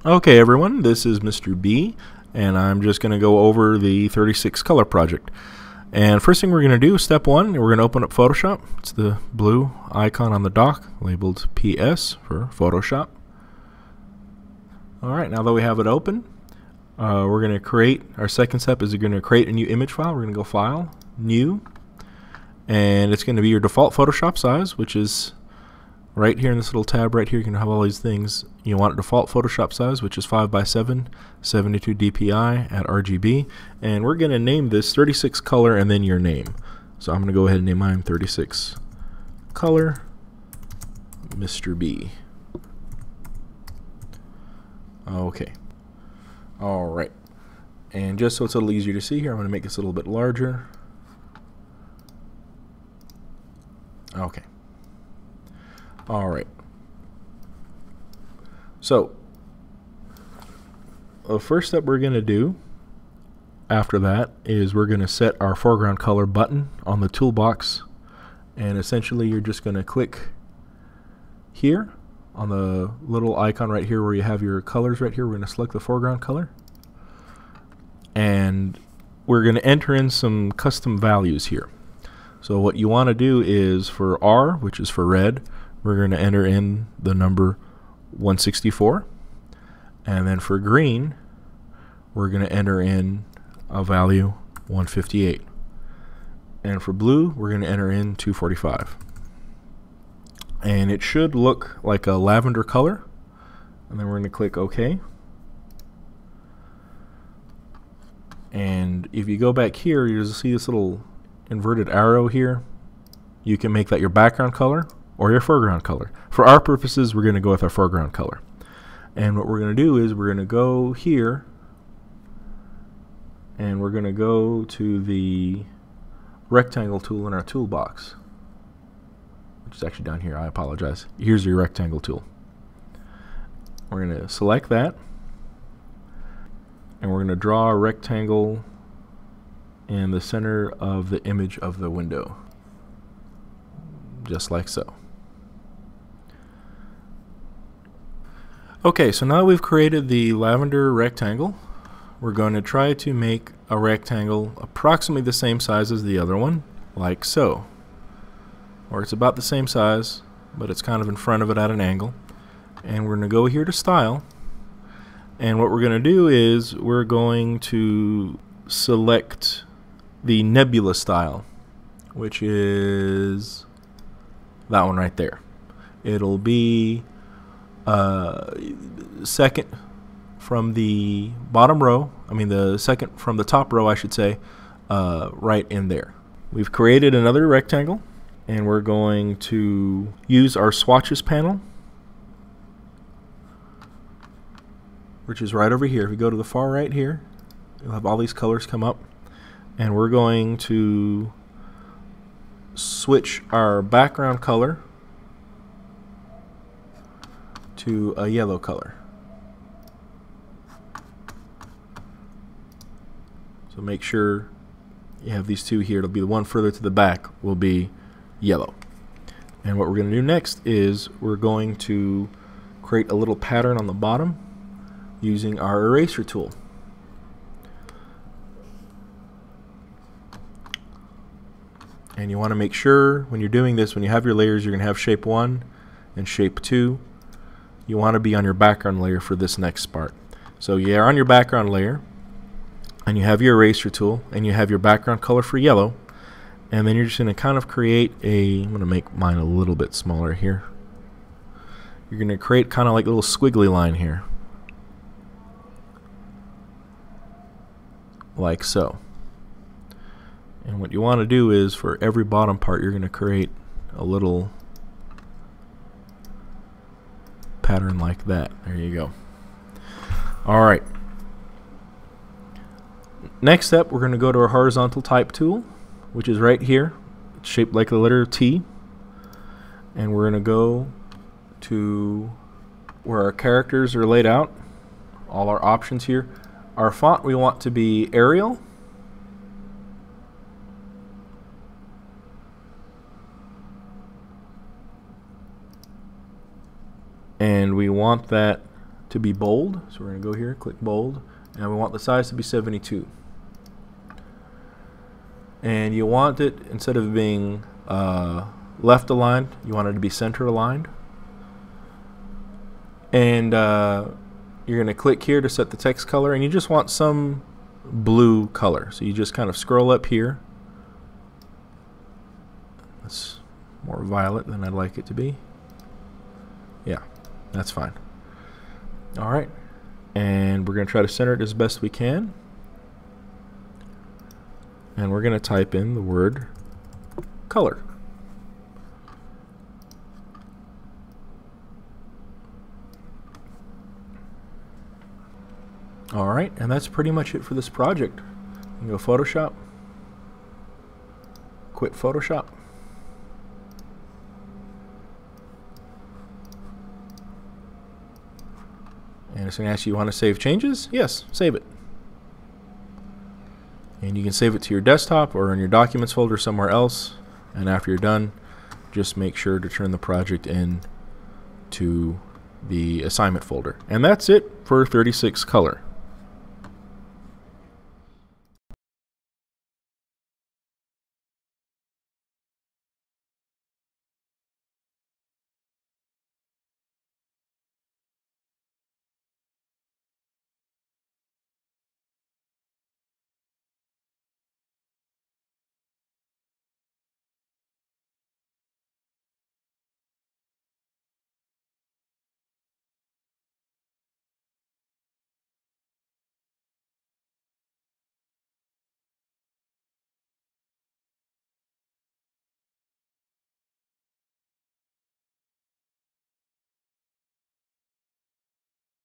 Okay everyone, this is Mr. B, and I'm just going to go over the 36 color project. And first thing we're going to do, step one, we're going to open up Photoshop. It's the blue icon on the dock labeled PS for Photoshop. Alright, now that we have it open, we're going to create, our second step is we're going to create a new image file. We're going to go File, New, and it's going to be your default Photoshop size, which is right here in this little tab right here. You can have all these things. You want a default Photoshop size, which is 5x7, 72 dpi at RGB, and we're going to name this 36 color and then your name. So I'm going to go ahead and name mine 36 color Mr. B. Okay. Alright. And just so it's a little easier to see here, I'm going to make this a little bit larger. Okay. Alright. So, the first step we're going to do after that is we're going to set our foreground color button on the toolbox, and essentially you're just going to click here on the little icon right here where you have your colors right here. We're going to select the foreground color, and we're going to enter in some custom values here. So what you want to do is for R, which is for red, we're going to enter in the number 164, and then for green we're going to enter in a value 158, and for blue we're going to enter in 245, and it should look like a lavender color, and then we're going to click OK. And if you go back here, you'll see this little inverted arrow here. You can make that your background color or your foreground color. For our purposes, we're going to go with our foreground color. And what we're going to do is we're going to go here, and we're going to go to the rectangle tool in our toolbox, which is actually down here. I apologize. Here's your rectangle tool. We're going to select that, and we're going to draw a rectangle in the center of the image of the window, just like so. Okay, so now we've created the lavender rectangle. We're going to try to make a rectangle approximately the same size as the other one, like so. Or it's about the same size, but it's kind of in front of it at an angle. And we're going to go here to Style. And what we're going to do is we're going to select the nebula style, which is that one right there. It'll be second from the bottom row, the second from the top row, I should say, right in there. We've created another rectangle, and we're going to use our swatches panel, which is right over here. If you go to the far right here, you'll have all these colors come up, and we're going to switch our background color to a yellow color. So make sure you have these two here. It'll be the one further to the back will be yellow. And what we're going to do next is we're going to create a little pattern on the bottom using our eraser tool. And you want to make sure when you're doing this, when you have your layers, you're going to have shape 1 and shape 2. You want to be on your background layer for this next part. So you're on your background layer, and you have your eraser tool, and you have your background color for yellow, and then you're just going to kind of create I'm going to make mine a little bit smaller here. You're going to create kind of like a little squiggly line here, like so. And what you want to do is for every bottom part, you're going to create a little pattern like that. There you go. Alright. Next step, we're going to go to our horizontal type tool, which is right here. It's shaped like the letter T. And we're going to go to where our characters are laid out, all our options here. Our font we want to be Arial. And we want that to be bold. So we're going to go here, click bold, and we want the size to be 72. And you want it, instead of being left aligned, you want it to be center aligned. And you're going to click here to set the text color, and you just want some blue color. So you just kind of scroll up here. That's more violet than I'd like it to be. Yeah, that's fine. Alright, and we're going to try to center it as best we can. And we're going to type in the word color. Alright, and that's pretty much it for this project. You can go Photoshop, quit Photoshop. And it's going to ask you want to save changes? Yes, save it. And you can save it to your desktop or in your documents folder somewhere else. And after you're done, just make sure to turn the project in to the assignment folder. And that's it for 36 color.